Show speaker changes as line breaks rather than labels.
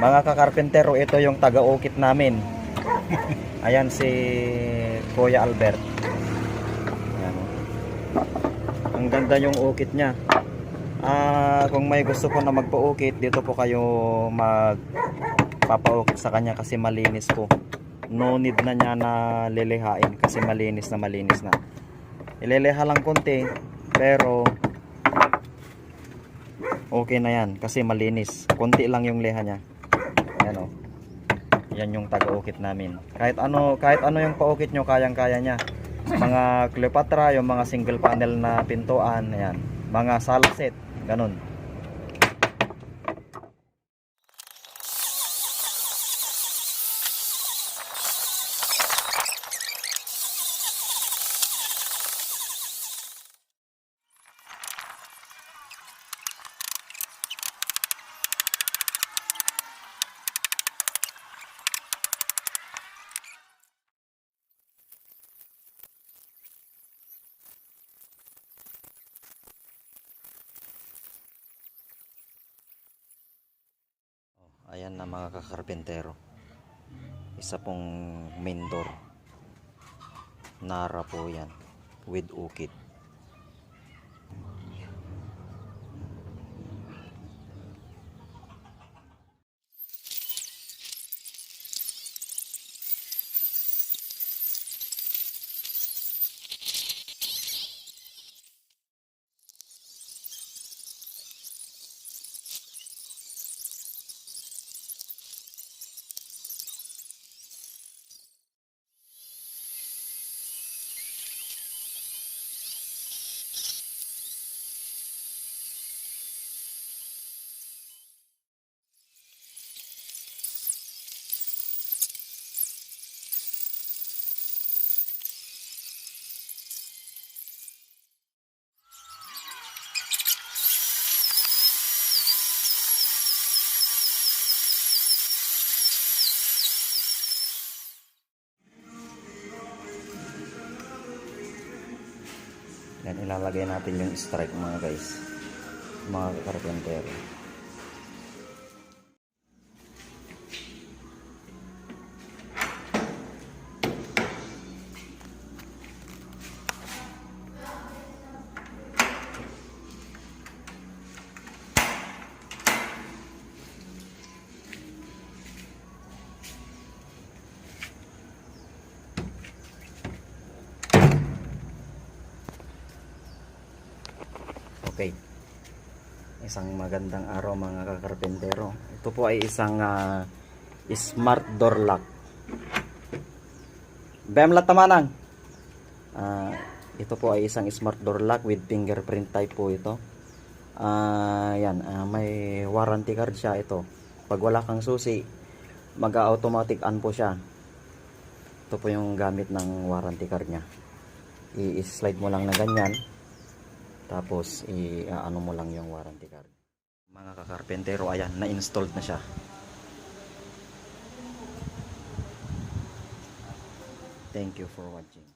Mga kakarpentero, ito yung taga-ukit namin. Ayan si Kuya Albert. Ayan. Ang ganda yung ukit niya. Kung may gusto po na magpa-ukit, dito po kayo magpapaukit sa kanya kasi malinis po. No need na niya na lilihain kasi malinis na. Ililiha lang konti pero okay na yan kasi malinis. Konti lang yung liha niya. Ayan o. Yan yung taga-ukit namin. Kahit ano yung paukit nyo, kayang-kaya niya. Mga Cleopatra, yung mga single panel na pintuan, ayan. Mga sala set, ganun. Ayan na mga kakarpentero. Isa pong main door. Nara po yan. With ukit. Yan, ilalagay natin yung strike mga guys, mga karpentero. Okay. Isang magandang araw mga kakarpentero. Ito po ay isang smart door lock. Bemlat tamanang. Ito po ay isang smart door lock with fingerprint type po ito. Yan, may warranty card siya ito. Pag wala kang susi, mag-automatic on po siya. Ito po yung gamit ng warranty card niya. I-slide mo lang na ganyan. Tapos i-ano mo lang yung warranty card. Mga kakarpentero, ayan, na-installed na siya. Thank you for watching.